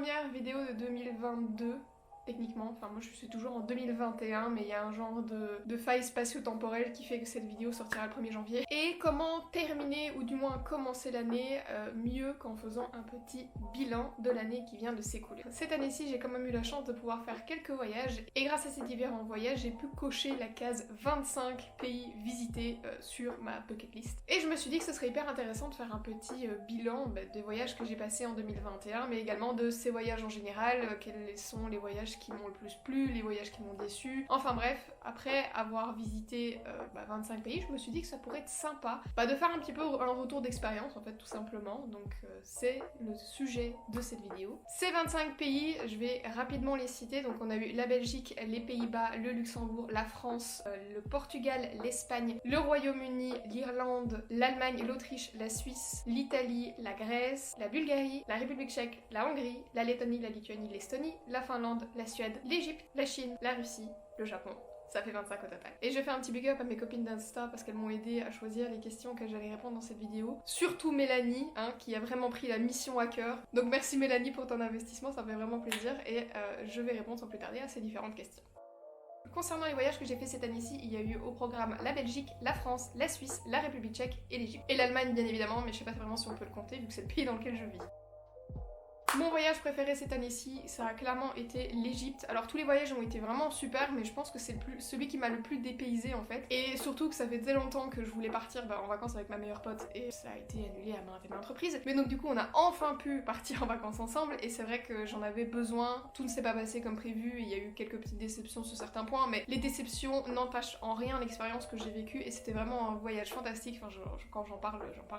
première vidéo de 2022. Techniquement, enfin moi je suis toujours en 2021 mais il y a un genre de faille spatio-temporelle qui fait que cette vidéo sortira le 1er janvier. Et comment terminer ou du moins commencer l'année mieux qu'en faisant un petit bilan de l'année qui vient de s'écouler. Cette année-ci j'ai quand même eu la chance de pouvoir faire quelques voyages et grâce à ces différents voyages j'ai pu cocher la case 25 pays visités sur ma bucket list. Et je me suis dit que ce serait hyper intéressant de faire un petit bilan des voyages que j'ai passés en 2021 mais également de ces voyages en général, quels sont les voyages qui m'ont le plus plu, les voyages qui m'ont déçu. Enfin bref, après avoir visité 25 pays, je me suis dit que ça pourrait être sympa de faire un petit peu un retour d'expérience en fait tout simplement. Donc c'est le sujet de cette vidéo. Ces 25 pays, je vais rapidement les citer. Donc on a eu la Belgique, les Pays-Bas, le Luxembourg, la France, le Portugal, l'Espagne, le Royaume-Uni, l'Irlande, l'Allemagne, l'Autriche, la Suisse, l'Italie, la Grèce, la Bulgarie, la République tchèque, la Hongrie, la Lettonie, la Lituanie, l'Estonie, la Finlande, la Suède, l'Égypte, la Chine, la Russie, le Japon. Ça fait 25 au total. Et je fais un petit big up à mes copines d'Insta parce qu'elles m'ont aidé à choisir les questions que j'allais répondre dans cette vidéo. Surtout Mélanie, qui a vraiment pris la mission à cœur. Donc merci Mélanie pour ton investissement, ça me fait vraiment plaisir et je vais répondre sans plus tarder à ces différentes questions. Concernant les voyages que j'ai fait cette année-ci, il y a eu au programme la Belgique, la France, la Suisse, la République tchèque et l'Égypte. Et l'Allemagne bien évidemment, mais je sais pas vraiment si on peut le compter vu que c'est le pays dans lequel je vis. Mon voyage préféré cette année-ci, ça a clairement été l'Égypte. Alors tous les voyages ont été vraiment super, mais je pense que c'est celui qui m'a le plus dépaysé en fait. Et surtout que ça fait très longtemps que je voulais partir en vacances avec ma meilleure pote et ça a été annulé à maintes et maintes reprises. Mais donc du coup on a enfin pu partir en vacances ensemble et c'est vrai que j'en avais besoin. Tout ne s'est pas passé comme prévu, il y a eu quelques petites déceptions sur certains points, mais les déceptions n'entachent en rien l'expérience que j'ai vécue et c'était vraiment un voyage fantastique. Enfin quand j'en parle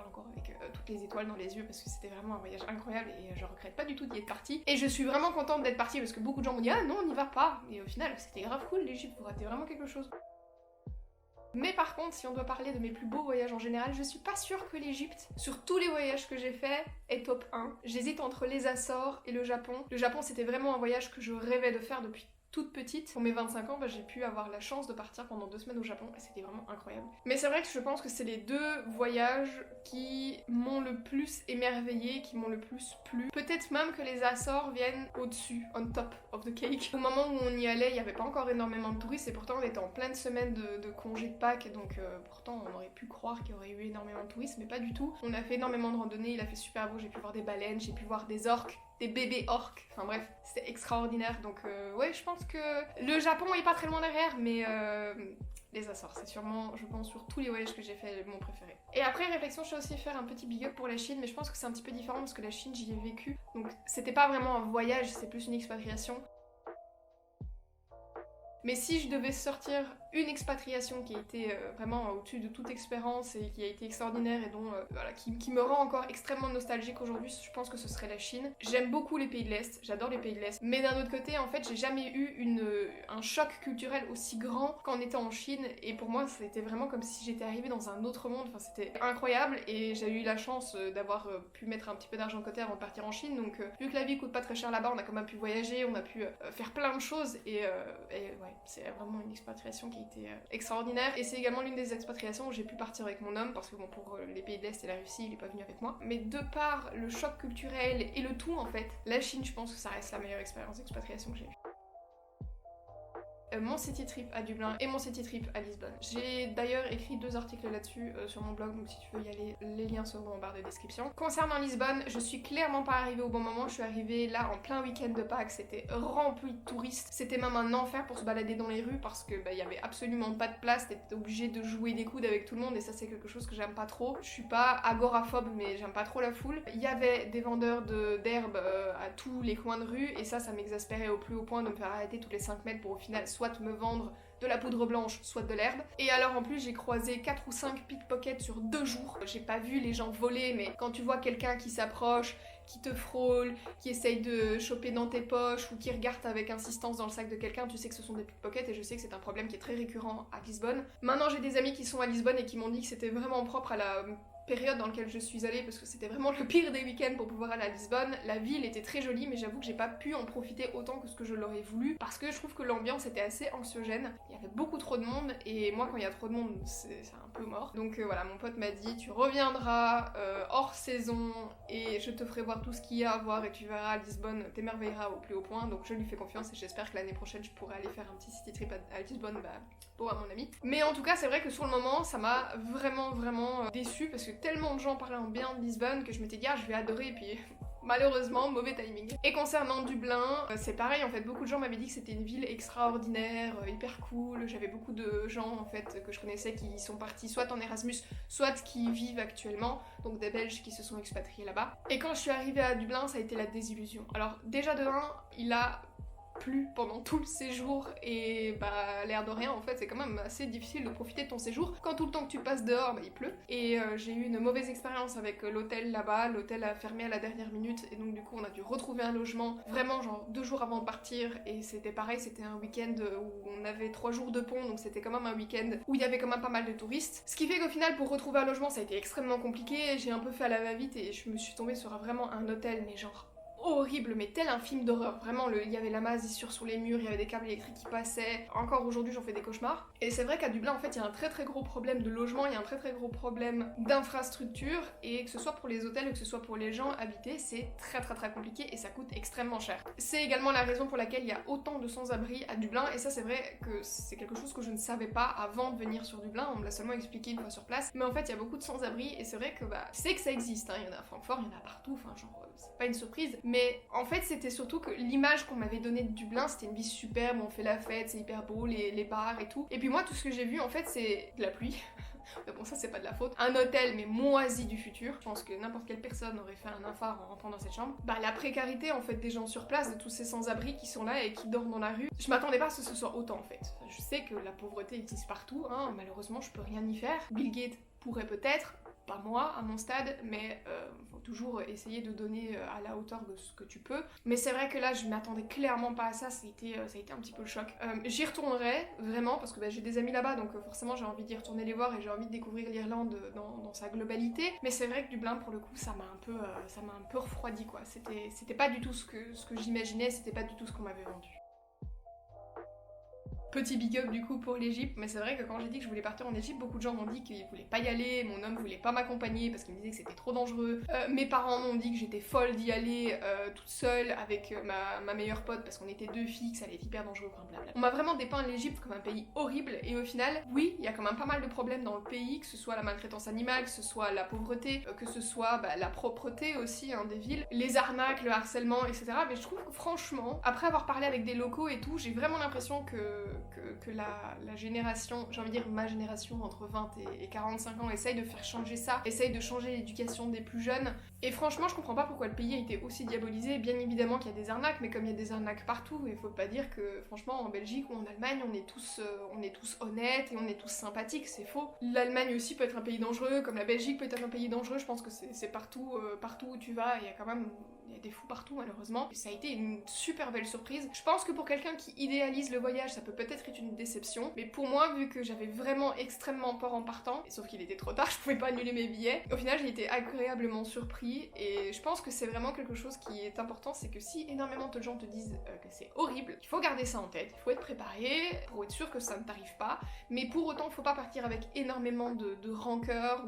encore avec toutes les étoiles dans les yeux parce que c'était vraiment un voyage incroyable et je regrette pas du tout d'y être partie. Et je suis vraiment contente d'être partie parce que beaucoup de gens m'ont dit ah non on n'y va pas. Et au final c'était grave cool l'Égypte, vous ratez vraiment quelque chose. Mais par contre, si on doit parler de mes plus beaux voyages en général, je suis pas sûre que l'Égypte, sur tous les voyages que j'ai fait, est top 1. J'hésite entre les Açores et le Japon. Le Japon c'était vraiment un voyage que je rêvais de faire depuis toute petite. Pour mes 25 ans, j'ai pu avoir la chance de partir pendant 2 semaines au Japon et c'était vraiment incroyable. Mais c'est vrai que je pense que c'est les deux voyages qui m'ont le plus émerveillée, qui m'ont le plus plu. Peut-être même que les Açores viennent au-dessus, on top of the cake. Au moment où on y allait, il n'y avait pas encore énormément de touristes et pourtant on était en pleine semaine de congés de Pâques, donc pourtant on aurait pu croire qu'il y aurait eu énormément de touristes, mais pas du tout. On a fait énormément de randonnées, il a fait super beau, j'ai pu voir des baleines, j'ai pu voir des orques, des bébés orques, enfin bref, c'était extraordinaire, donc ouais, je pense que le Japon est pas très loin derrière, mais les Açores, c'est sûrement, je pense, sur tous les voyages que j'ai fait, mon préféré. Et après réflexion, je vais aussi faire un petit big up pour la Chine, mais je pense que c'est un petit peu différent parce que la Chine, j'y ai vécu, donc c'était pas vraiment un voyage, c'est plus une expatriation. Mais si je devais sortir une expatriation qui a été vraiment au-dessus de toute espérance et qui a été extraordinaire et dont qui me rend encore extrêmement nostalgique aujourd'hui, je pense que ce serait la Chine. J'aime beaucoup les pays de l'Est, j'adore les pays de l'Est, mais d'un autre côté en fait j'ai jamais eu un choc culturel aussi grand qu'en étant en Chine et pour moi c'était vraiment comme si j'étais arrivée dans un autre monde, enfin c'était incroyable et j'ai eu la chance d'avoir pu mettre un petit peu d'argent de côté avant de partir en Chine, donc vu que la vie coûte pas très cher là-bas, on a quand même pu voyager, on a pu faire plein de choses et ouais, c'est vraiment une expatriation qui a été extraordinaire et c'est également l'une des expatriations où j'ai pu partir avec mon homme parce que bon pour les pays de l'Est et la Russie il est pas venu avec moi, mais de par le choc culturel et le tout en fait, la Chine je pense que ça reste la meilleure expérience d'expatriation que j'ai eue. Mon city trip à Dublin et mon city trip à Lisbonne. J'ai d'ailleurs écrit 2 articles là-dessus sur mon blog, donc si tu veux y aller, les liens seront en barre de description. Concernant Lisbonne, je suis clairement pas arrivée au bon moment, je suis arrivée là en plein week-end de Pâques, c'était rempli de touristes, c'était même un enfer pour se balader dans les rues parce que y avait absolument pas de place, t'étais obligé de jouer des coudes avec tout le monde et ça c'est quelque chose que j'aime pas trop. Je suis pas agoraphobe mais j'aime pas trop la foule. Il y avait des vendeurs d'herbes à tous les coins de rue et ça m'exaspérait au plus haut point de me faire arrêter tous les 5 mètres pour au final soit me vendre de la poudre blanche, soit de l'herbe. Et alors en plus j'ai croisé 4 ou 5 pickpockets sur 2 jours. J'ai pas vu les gens voler, mais quand tu vois quelqu'un qui s'approche, qui te frôle, qui essaye de choper dans tes poches ou qui regarde avec insistance dans le sac de quelqu'un, tu sais que ce sont des pickpockets et je sais que c'est un problème qui est très récurrent à Lisbonne. Maintenant j'ai des amis qui sont à Lisbonne et qui m'ont dit que c'était vraiment propre à la période dans laquelle je suis allée, parce que c'était vraiment le pire des week-ends pour pouvoir aller à Lisbonne. La ville était très jolie, mais j'avoue que j'ai pas pu en profiter autant que ce que je l'aurais voulu, parce que je trouve que l'ambiance était assez anxiogène. Il y avait beaucoup trop de monde, et moi quand il y a trop de monde, c'est un peu mort. Donc voilà, mon pote m'a dit, tu reviendras hors saison, et je te ferai voir tout ce qu'il y a à voir, et tu verras à Lisbonne, t'émerveilleras au plus haut point. Donc je lui fais confiance, et j'espère que l'année prochaine je pourrai aller faire un petit city trip à Lisbonne, pour à mon ami. Mais en tout cas, c'est vrai que sur le moment, ça m'a vraiment déçue, parce que tellement de gens parlaient en bien de Lisbonne que je m'étais dit, ah, je vais adorer, et puis malheureusement, mauvais timing. Et concernant Dublin, c'est pareil, en fait, beaucoup de gens m'avaient dit que c'était une ville extraordinaire, hyper cool. J'avais beaucoup de gens, en fait, que je connaissais qui sont partis soit en Erasmus, soit qui vivent actuellement, donc des Belges qui se sont expatriés là-bas. Et quand je suis arrivée à Dublin, ça a été la désillusion. Alors, déjà de 1, il a plu pendant tout le séjour et l'air de rien en fait c'est quand même assez difficile de profiter de ton séjour quand tout le temps que tu passes dehors il pleut et j'ai eu une mauvaise expérience avec l'hôtel là-bas. L'hôtel a fermé à la dernière minute et donc du coup on a dû retrouver un logement vraiment genre 2 jours avant de partir et c'était pareil, c'était un week-end où on avait 3 jours de pont donc c'était quand même un week-end où il y avait quand même pas mal de touristes, ce qui fait qu'au final pour retrouver un logement ça a été extrêmement compliqué. J'ai un peu fait à la va-vite et je me suis tombée sur vraiment un hôtel mais genre horrible, mais tel un film d'horreur. Vraiment, il y avait la masissure sur les murs, il y avait des câbles électriques qui passaient. Encore aujourd'hui, j'en fais des cauchemars. Et c'est vrai qu'à Dublin, en fait, il y a un très gros problème de logement, il y a un très gros problème d'infrastructure, et que ce soit pour les hôtels ou que ce soit pour les gens habités, c'est très compliqué et ça coûte extrêmement cher. C'est également la raison pour laquelle il y a autant de sans-abri à Dublin, et ça, c'est vrai que c'est quelque chose que je ne savais pas avant de venir sur Dublin, on me l'a seulement expliqué une fois sur place. Mais en fait, il y a beaucoup de sans-abri, et c'est vrai que je sais que ça existe, hein. Il y en a à Francfort, il y en a partout, enfin, genre, c'est pas une surprise. Mais en fait, c'était surtout que l'image qu'on m'avait donnée de Dublin, c'était une ville superbe, on fait la fête, c'est hyper beau, les bars et tout. Et puis moi, tout ce que j'ai vu, en fait, c'est de la pluie. Mais bon, ça, c'est pas de la faute. Un hôtel, mais moisi du futur. Je pense que n'importe quelle personne aurait fait un infart en rentrant dans cette chambre. La précarité, en fait, des gens sur place, de tous ces sans-abri qui sont là et qui dorment dans la rue. Je m'attendais pas à ce que ce soit autant, en fait. Je sais que la pauvreté existe partout, hein. Malheureusement, je peux rien y faire. Bill Gates pourrait peut-être, pas moi à mon stade, mais faut toujours essayer de donner à la hauteur de ce que tu peux. Mais c'est vrai que là je m'attendais clairement pas à ça, ça a été un petit peu le choc. J'y retournerai vraiment parce que j'ai des amis là-bas donc forcément j'ai envie d'y retourner les voir et j'ai envie de découvrir l'Irlande dans sa globalité. Mais c'est vrai que Dublin pour le coup ça m'a un peu refroidi quoi. C'était pas du tout ce que j'imaginais, c'était pas du tout ce qu'on m'avait vendu. Petit big up du coup pour l'Égypte, mais c'est vrai que quand j'ai dit que je voulais partir en Égypte, beaucoup de gens m'ont dit qu'ils voulaient pas y aller, mon homme voulait pas m'accompagner parce qu'il me disait que c'était trop dangereux, mes parents m'ont dit que j'étais folle d'y aller toute seule avec ma meilleure pote parce qu'on était 2 filles, que ça allait être hyper dangereux, enfin blablabla. On m'a vraiment dépeint l'Égypte comme un pays horrible et au final, oui, il y a quand même pas mal de problèmes dans le pays, que ce soit la maltraitance animale, que ce soit la pauvreté, que ce soit la propreté aussi des villes, les arnaques, le harcèlement, etc. Mais je trouve que franchement, après avoir parlé avec des locaux et tout, j'ai vraiment l'impression que la génération, j'ai envie de dire ma génération entre 20 et 45 ans essaye de faire changer ça, essaye de changer l'éducation des plus jeunes. Et franchement, je comprends pas pourquoi le pays a été aussi diabolisé. Bien évidemment qu'il y a des arnaques, mais comme il y a des arnaques partout, il faut pas dire que franchement en Belgique ou en Allemagne, on est tous honnêtes et on est tous sympathiques, c'est faux. L'Allemagne aussi peut être un pays dangereux, comme la Belgique peut être un pays dangereux, je pense que c'est partout où tu vas, il y a des fous partout malheureusement. Et ça a été une super belle surprise. Je pense que pour quelqu'un qui idéalise le voyage, ça peut peut-être être une déception, mais pour moi, vu que j'avais vraiment extrêmement peur en partant, sauf qu'il était trop tard, je pouvais pas annuler mes billets, au final j'ai été agréablement surpris et je pense que c'est vraiment quelque chose qui est important, c'est que si énormément de gens te disent que c'est horrible, il faut garder ça en tête, il faut être préparé pour être sûr que ça ne t'arrive pas, mais pour autant faut pas partir avec énormément de rancœur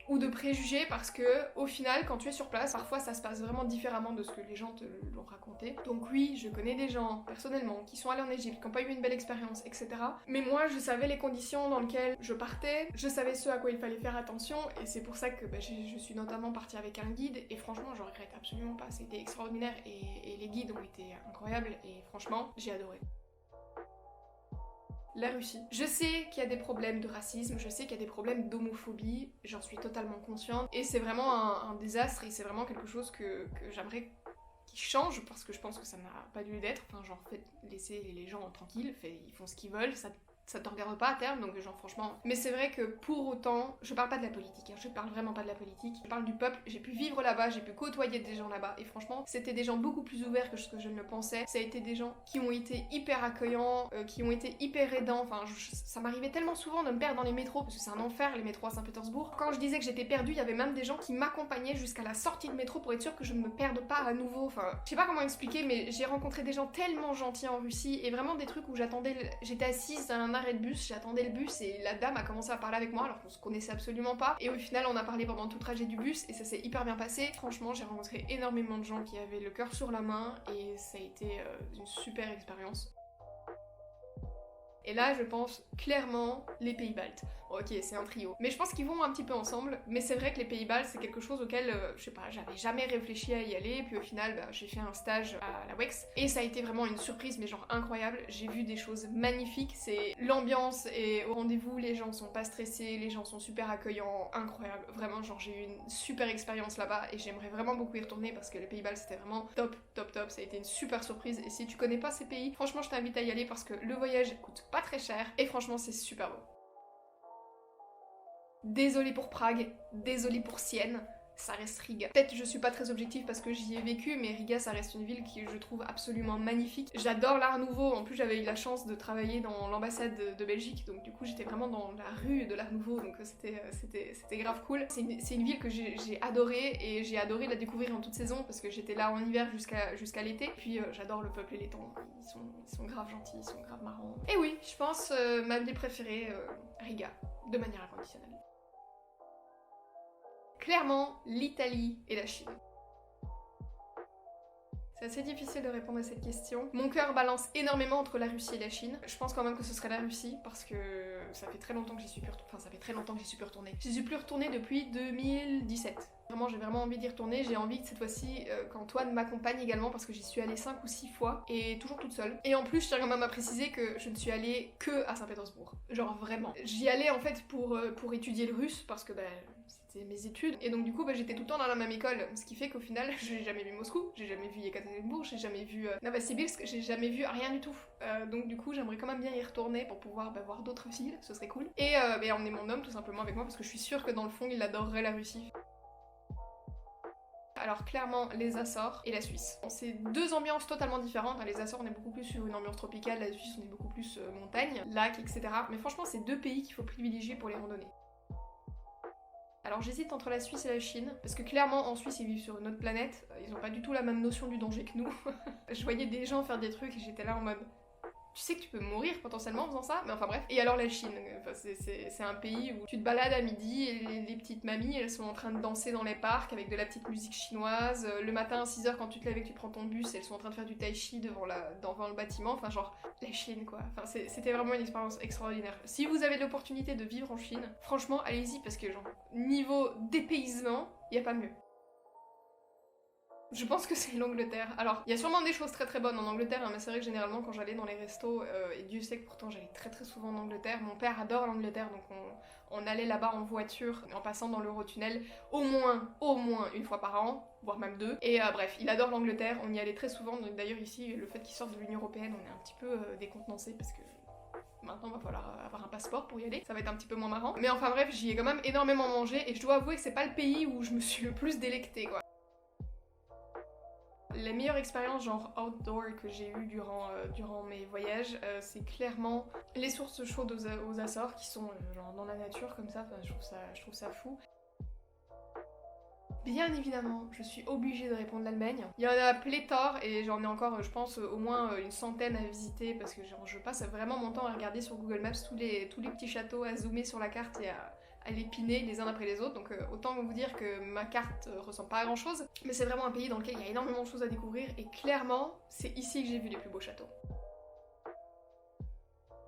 ou de préjugés parce que au final quand tu es sur place, parfois ça se passe vraiment différemment de ce que les gens te l'ont raconté. Donc oui, je connais des gens personnellement qui sont allés en Égypte, qui n'ont pas eu une belle expérience, etc. Mais moi, je savais les conditions dans lesquelles je partais, je savais ce à quoi il fallait faire attention, et c'est pour ça que je suis notamment partie avec un guide, et franchement, je regrette absolument pas. C'était extraordinaire, et les guides ont été incroyables, et franchement, j'ai adoré. La Russie. Je sais qu'il y a des problèmes de racisme, je sais qu'il y a des problèmes d'homophobie, j'en suis totalement consciente, et c'est vraiment un désastre, et c'est vraiment quelque chose que j'aimerais qui change, parce que je pense que ça n'a pas lieu d'être, enfin genre, laissez les gens tranquilles, ils font ce qu'ils veulent, ça ça te regarde pas à terme, donc genre franchement. Mais c'est vrai que pour autant, je parle pas de la politique, hein, je parle vraiment pas de la politique, je parle du peuple, j'ai pu vivre là-bas, j'ai pu côtoyer des gens là-bas, et franchement, c'était des gens beaucoup plus ouverts que ce que je ne le pensais, ça a été des gens qui ont été hyper accueillants, qui ont été hyper aidants, enfin ça m'arrivait tellement souvent de me perdre dans les métros, parce que c'est un enfer les métros à Saint-Pétersbourg. Quand je disais que j'étais perdue, il y avait même des gens qui m'accompagnaient jusqu'à la sortie de métro pour être sûr que je ne me perde pas à nouveau, enfin je sais pas comment expliquer, mais j'ai rencontré des gens tellement gentils en Russie, et vraiment des trucs où j'étais assise à un arrêt de bus, j'attendais le bus et la dame a commencé à parler avec moi alors qu'on se connaissait absolument pas, et au final on a parlé pendant tout le trajet du bus et ça s'est hyper bien passé. Franchement j'ai rencontré énormément de gens qui avaient le cœur sur la main et ça a été une super expérience. Et là, je pense clairement les pays baltes. Bon, ok, c'est un trio. Mais je pense qu'ils vont un petit peu ensemble. Mais c'est vrai que les pays baltes, c'est quelque chose auquel, je sais pas, j'avais jamais réfléchi à y aller. Puis au final, bah, j'ai fait un stage à la WEX. Et ça a été vraiment une surprise, mais genre incroyable. J'ai vu des choses magnifiques. C'est l'ambiance est au rendez-vous. Les gens sont pas stressés. Les gens sont super accueillants. Incroyable. Vraiment, genre, j'ai eu une super expérience là-bas. Et j'aimerais vraiment beaucoup y retourner parce que les pays baltes, c'était vraiment top, top, top. Ça a été une super surprise. Et si tu connais pas ces pays, franchement, je t'invite à y aller parce que le voyage coûte pas très cher et franchement c'est super beau. Désolée pour Prague, désolée pour Sienne, ça reste Riga. Peut-être je suis pas très objective parce que j'y ai vécu, mais Riga ça reste une ville qui je trouve absolument magnifique. J'adore l'art nouveau, en plus j'avais eu la chance de travailler dans l'ambassade de Belgique, donc du coup j'étais vraiment dans la rue de l'art nouveau, donc c'était grave cool. C'est une ville que j'ai adorée, et j'ai adoré la découvrir en toute saison parce que j'étais là en hiver jusqu'à l'été. Puis j'adore le peuple et les temps, ils sont grave gentils, ils sont grave marrants. Et oui, je pense ma ville préférée, Riga, de manière inconditionnelle. Clairement, l'Italie et la Chine. C'est assez difficile de répondre à cette question. Mon cœur balance énormément entre la Russie et la Chine. Je pense quand même que ce serait la Russie parce que ça fait très longtemps que j'y suis plus retournée. Enfin, ça fait très longtemps que j'y suis plus retournée. J'y suis plus retournée depuis 2017. Vraiment, j'ai vraiment envie d'y retourner. J'ai envie que cette fois-ci, qu'Antoine m'accompagne également parce que j'y suis allée 5 ou 6 fois et toujours toute seule. Et en plus, je tiens quand même à préciser que je ne suis allée que à Saint-Pétersbourg. Genre vraiment. J'y allais en fait pour étudier le russe parce que c'était mes études, et donc du coup j'étais tout le temps dans la même école, ce qui fait qu'au final j'ai jamais vu Moscou, j'ai jamais vu Yekaterinbourg, j'ai jamais vu Novosibirsk, j'ai jamais vu rien du tout. Donc du coup j'aimerais quand même bien y retourner pour pouvoir voir d'autres villes, ce serait cool. Et emmener mon homme tout simplement avec moi parce que je suis sûre que dans le fond il adorerait la Russie. Alors clairement les Açores et la Suisse. C'est deux ambiances totalement différentes. Les Açores on est beaucoup plus sur une ambiance tropicale, la Suisse on est beaucoup plus montagne, lac, etc. Mais franchement c'est deux pays qu'il faut privilégier pour les randonnées. Alors j'hésite entre la Suisse et la Chine, parce que clairement en Suisse ils vivent sur une autre planète, ils ont pas du tout la même notion du danger que nous. Je voyais des gens faire des trucs et j'étais là en mode... Tu sais que tu peux mourir potentiellement en faisant ça, mais enfin bref. Et alors la Chine, enfin, c'est un pays où tu te balades à midi et les petites mamies elles sont en train de danser dans les parcs avec de la petite musique chinoise. Le matin à 6h quand tu te lèves et que tu prends ton bus, elles sont en train de faire du tai chi devant le bâtiment. Enfin genre la Chine quoi. Enfin c'était vraiment une expérience extraordinaire. Si vous avez l'opportunité de vivre en Chine, franchement allez-y parce que genre niveau dépaysement, y a pas mieux. Je pense que c'est l'Angleterre. Alors, il y a sûrement des choses très très bonnes en Angleterre, hein, mais c'est vrai que généralement quand j'allais dans les restos, et Dieu sait que pourtant j'allais très très souvent en Angleterre, mon père adore l'Angleterre, donc on allait là-bas en voiture, en passant dans l'Eurotunnel, au moins une fois par an, voire même deux. Et bref, il adore l'Angleterre, on y allait très souvent, d'ailleurs ici, le fait qu'il sorte de l'Union Européenne, on est un petit peu décontenancé parce que... Maintenant, il va falloir avoir un passeport pour y aller, ça va être un petit peu moins marrant. Mais enfin bref, j'y ai quand même énormément mangé, et je dois avouer que c'est pas le pays où je me suis le plus délectée, quoi. La meilleure expérience genre outdoor que j'ai eue durant mes voyages, c'est clairement les sources chaudes aux Açores qui sont genre dans la nature comme ça, enfin, je trouve ça fou. Bien évidemment, je suis obligée de répondre l'Allemagne. Il y en a pléthore et j'en ai encore, je pense, au moins une centaine à visiter parce que genre, je passe vraiment mon temps à regarder sur Google Maps tous les petits châteaux, à zoomer sur la carte et à les piner les uns après les autres, donc autant vous dire que ma carte ressemble pas à grand chose, mais c'est vraiment un pays dans lequel il y a énormément de choses à découvrir et clairement c'est ici que j'ai vu les plus beaux châteaux.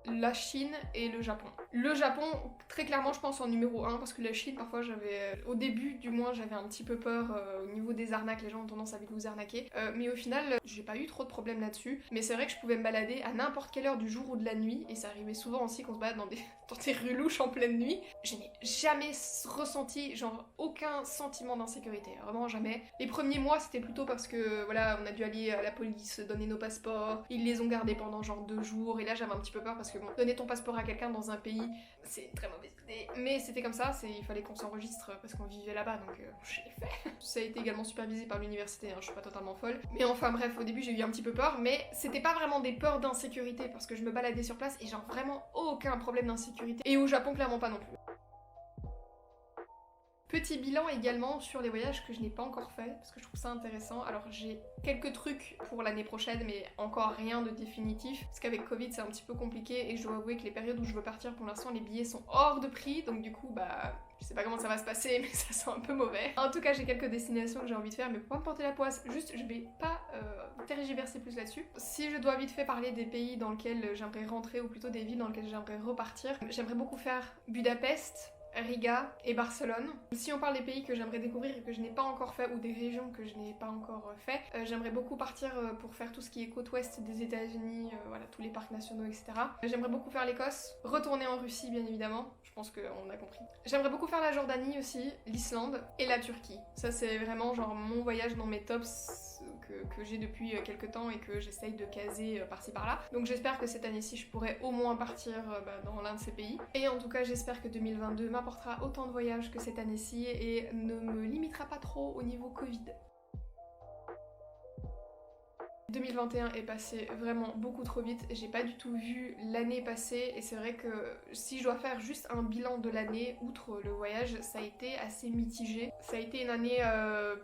La Chine et le Japon. Le Japon, très clairement, je pense en numéro 1 parce que la Chine, parfois j'avais, au début du moins, j'avais un petit peu peur au niveau des arnaques, les gens ont tendance à vite vous arnaquer. Mais au final, j'ai pas eu trop de problèmes là-dessus. Mais c'est vrai que je pouvais me balader à n'importe quelle heure du jour ou de la nuit, et ça arrivait souvent aussi qu'on se balade dans des rues louches en pleine nuit. Je n'ai jamais ressenti, genre, aucun sentiment d'insécurité, vraiment jamais. Les premiers mois, c'était plutôt parce que, voilà, on a dû aller à la police, donner nos passeports, ils les ont gardés pendant genre 2 jours, et là j'avais un petit peu peur parce que bon, donner ton passeport à quelqu'un dans un pays, c'est une très mauvaise idée. Mais c'était comme ça, il fallait qu'on s'enregistre parce qu'on vivait là-bas, donc je l'ai fait. Ça a été également supervisé par l'université, hein, je suis pas totalement folle. Mais enfin bref, au début j'ai eu un petit peu peur, mais c'était pas vraiment des peurs d'insécurité parce que je me baladais sur place et genre vraiment aucun problème d'insécurité. Et au Japon, clairement pas non plus. Petit bilan également sur les voyages que je n'ai pas encore fait, parce que je trouve ça intéressant. Alors j'ai quelques trucs pour l'année prochaine, mais encore rien de définitif, parce qu'avec Covid c'est un petit peu compliqué, et je dois avouer que les périodes où je veux partir, pour l'instant les billets sont hors de prix, donc du coup bah... je sais pas comment ça va se passer, mais ça sent un peu mauvais. En tout cas, j'ai quelques destinations que j'ai envie de faire, mais pour pas me porter la poisse, juste je vais pas tergiverser plus là-dessus. Si je dois vite fait parler des pays dans lesquels j'aimerais rentrer, ou plutôt des villes dans lesquelles j'aimerais repartir, j'aimerais beaucoup faire Budapest, Riga et Barcelone. Si on parle des pays que j'aimerais découvrir et que je n'ai pas encore fait, ou des régions que je n'ai pas encore fait, j'aimerais beaucoup partir pour faire tout ce qui est côte ouest des États-Unis, voilà, tous les parcs nationaux, etc. J'aimerais beaucoup faire l'Écosse, retourner en Russie bien évidemment, je pense qu'on a compris. J'aimerais beaucoup faire la Jordanie aussi, l'Islande et la Turquie. Ça c'est vraiment genre mon voyage dans mes tops que j'ai depuis quelques temps et que j'essaye de caser par-ci par-là. Donc j'espère que cette année-ci je pourrai au moins partir dans l'un de ces pays. Et en tout cas j'espère que 2022 m'apportera autant de voyages que cette année-ci et ne me limitera pas trop au niveau Covid. 2021 est passé vraiment beaucoup trop vite, j'ai pas du tout vu l'année passer, et c'est vrai que si je dois faire juste un bilan de l'année, outre le voyage, ça a été assez mitigé. Ça a été une année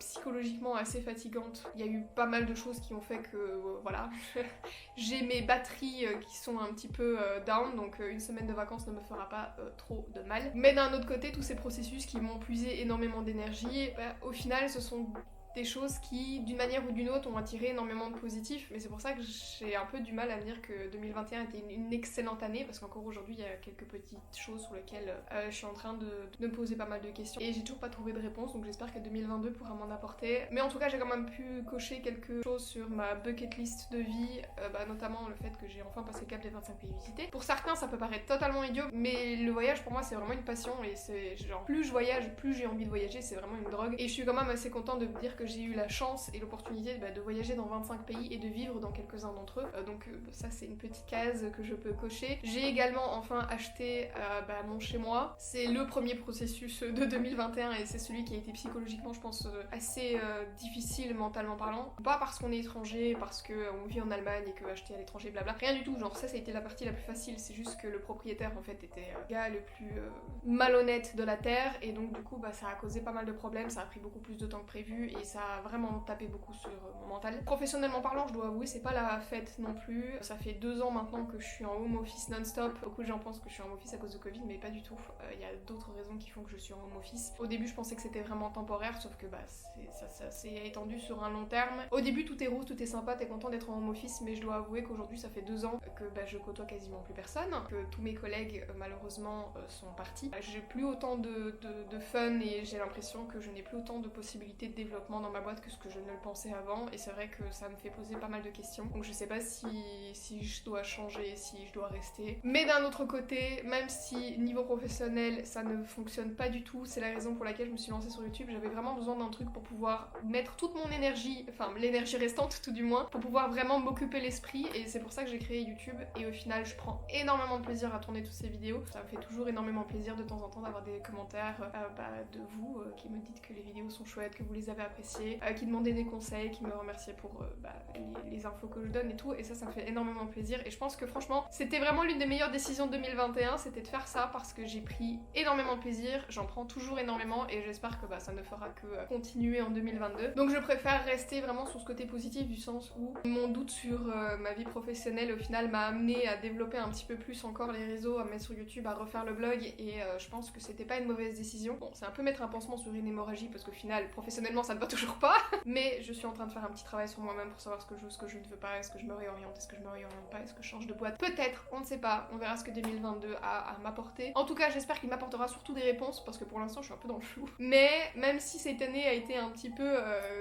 psychologiquement assez fatigante. Il y a eu pas mal de choses qui ont fait que, voilà, j'ai mes batteries qui sont un petit peu down, donc une semaine de vacances ne me fera pas trop de mal. Mais d'un autre côté, tous ces processus qui m'ont puisé énormément d'énergie, au final ce sont des choses qui, d'une manière ou d'une autre, ont attiré énormément de positifs, mais c'est pour ça que j'ai un peu du mal à me dire que 2021 était une excellente année, parce qu'encore aujourd'hui, il y a quelques petites choses sur lesquelles je suis en train de me poser pas mal de questions, et j'ai toujours pas trouvé de réponse, donc j'espère que 2022 pourra m'en apporter. Mais en tout cas, j'ai quand même pu cocher quelque chose sur ma bucket list de vie, notamment le fait que j'ai enfin passé le cap des 25 pays visités. Pour certains, ça peut paraître totalement idiot, mais le voyage, pour moi, c'est vraiment une passion, et c'est genre, plus je voyage, plus j'ai envie de voyager, c'est vraiment une drogue, et je suis quand même assez contente de me dire que j'ai eu la chance et l'opportunité de voyager dans 25 pays et de vivre dans quelques-uns d'entre eux. Donc ça c'est une petite case que je peux cocher. J'ai également enfin acheté mon chez moi. C'est le premier processus de 2021 et c'est celui qui a été psychologiquement je pense assez difficile mentalement parlant. Pas parce qu'on est étranger, parce qu'on vit en Allemagne et que acheter à l'étranger blabla. Rien du tout, genre ça a été la partie la plus facile, c'est juste que le propriétaire en fait était le gars le plus malhonnête de la terre et donc du coup ça a causé pas mal de problèmes, ça a pris beaucoup plus de temps que prévu et ça a vraiment tapé beaucoup sur mon mental. Professionnellement parlant, je dois avouer, c'est pas la fête non plus. Ça fait 2 ans maintenant que je suis en home office non-stop. Beaucoup de gens pensent que je suis en home office à cause de Covid, mais pas du tout. Il y a d'autres raisons qui font que je suis en home office. Au début, je pensais que c'était vraiment temporaire, sauf que ça s'est étendu sur un long terme. Au début, tout est rose, tout est sympa, t'es content d'être en home office, mais je dois avouer qu'aujourd'hui, ça fait 2 ans que je côtoie quasiment plus personne, que tous mes collègues, malheureusement, sont partis. J'ai plus autant de fun et j'ai l'impression que je n'ai plus autant de possibilités de développement dans ma boîte que ce que je ne le pensais avant, et c'est vrai que ça me fait poser pas mal de questions, donc je sais pas si je dois changer, si je dois rester. Mais d'un autre côté, même si niveau professionnel ça ne fonctionne pas du tout, c'est la raison pour laquelle je me suis lancée sur YouTube, j'avais vraiment besoin d'un truc pour pouvoir mettre toute mon énergie, enfin l'énergie restante tout du moins, pour pouvoir vraiment m'occuper l'esprit, et c'est pour ça que j'ai créé YouTube, et au final je prends énormément de plaisir à tourner toutes ces vidéos. Ça me fait toujours énormément plaisir de temps en temps d'avoir des commentaires de vous qui me dites que les vidéos sont chouettes, que vous les avez appréciées, qui demandaient des conseils, qui me remerciaient pour les infos que je donne et tout, et ça me fait énormément plaisir, et je pense que franchement c'était vraiment l'une des meilleures décisions de 2021, c'était de faire ça parce que j'ai pris énormément de plaisir, j'en prends toujours énormément, et j'espère que ça ne fera que continuer en 2022. Donc je préfère rester vraiment sur ce côté positif, du sens où mon doute sur ma vie professionnelle au final m'a amené à développer un petit peu plus encore les réseaux, à me mettre sur YouTube, à refaire le blog, et je pense que c'était pas une mauvaise décision. Bon, c'est un peu mettre un pansement sur une hémorragie parce qu'au final professionnellement ça ne va toujours toujours pas. Mais je suis en train de faire un petit travail sur moi-même pour savoir ce que je veux, ce que je ne veux pas, est-ce que je me réoriente, est-ce que je me réoriente pas, est-ce que je change de boîte. Peut-être, on ne sait pas, on verra ce que 2022 a à m'apporter. En tout cas, j'espère qu'il m'apportera surtout des réponses, parce que pour l'instant, je suis un peu dans le flou. Mais même si cette année a été un petit peu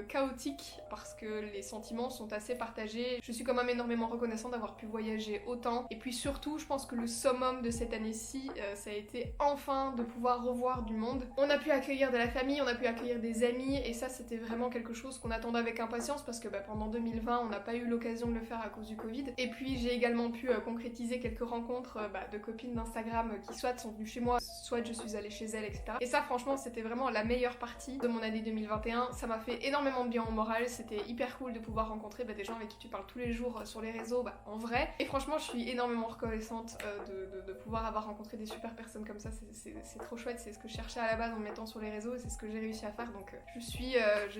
chaotique, parce que les sentiments sont assez partagés, je suis quand même énormément reconnaissante d'avoir pu voyager autant. Et puis surtout, je pense que le summum de cette année-ci, ça a été enfin de pouvoir revoir du monde. On a pu accueillir de la famille, on a pu accueillir des amis, et ça c'était vraiment quelque chose qu'on attendait avec impatience, parce que pendant 2020, on n'a pas eu l'occasion de le faire à cause du Covid. Et puis j'ai également pu concrétiser quelques rencontres de copines d'Instagram qui soit sont venues chez moi, soit je suis allée chez elles, etc. Et ça franchement, c'était vraiment la meilleure partie de mon année 2021. Ça m'a fait énormément de bien au moral, c'était hyper cool de pouvoir rencontrer des gens avec qui tu parles tous les jours sur les réseaux, en vrai. Et franchement, je suis énormément reconnaissante de pouvoir avoir rencontré des super personnes comme ça. C'est trop chouette, c'est ce que je cherchais à la base en me mettant sur les réseaux, et c'est ce que j'ai réussi à faire. Donc je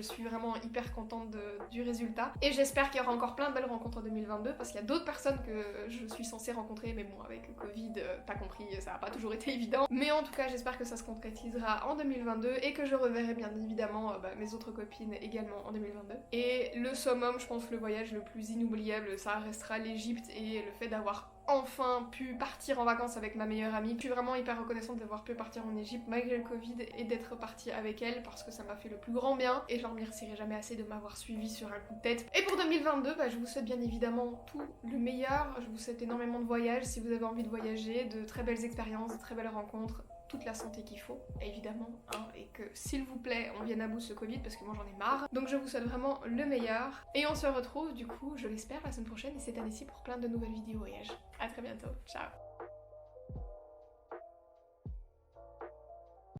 suis vraiment hyper contente du résultat. Et j'espère qu'il y aura encore plein de belles rencontres en 2022, parce qu'il y a d'autres personnes que je suis censée rencontrer, mais bon, avec le Covid, t'as compris, ça n'a pas toujours été évident. Mais en tout cas, j'espère que ça se concrétisera en 2022 et que je reverrai bien évidemment mes autres copines également en 2022. Et le summum, je pense, le voyage le plus inoubliable, ça restera l'Égypte, et le fait d'avoir enfin pu partir en vacances avec ma meilleure amie. Je suis vraiment hyper reconnaissante d'avoir pu partir en Égypte malgré le Covid et d'être partie avec elle, parce que ça m'a fait le plus grand bien, et je leur remercierai jamais assez de m'avoir suivi sur un coup de tête. Et pour 2022, je vous souhaite bien évidemment tout le meilleur. Je vous souhaite énormément de voyages si vous avez envie de voyager, de très belles expériences, de très belles rencontres, toute la santé qu'il faut, évidemment, et que s'il vous plaît, on vienne à bout de ce Covid, parce que moi j'en ai marre. Donc je vous souhaite vraiment le meilleur, et on se retrouve du coup, je l'espère, la semaine prochaine, et cette année-ci pour plein de nouvelles vidéos voyages. À très bientôt, ciao.